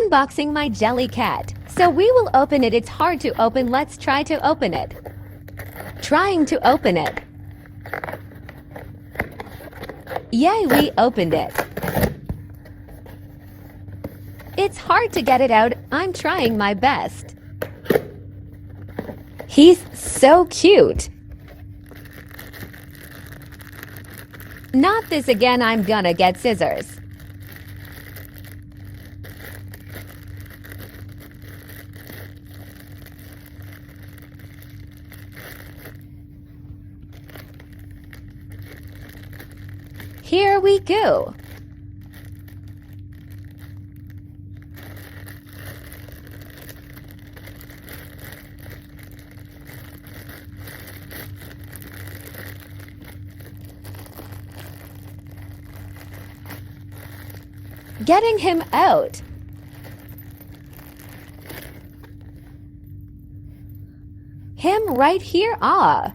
unboxing my jellycat. So we will open it. It's hard to open. Let's try to open it. Trying to open it. Yay, we opened it. It's hard to get it out. I'm trying my best. He's so cute. Not this again. I'm gonna get scissors. Here we go. Getting him out. Him right here. Ah.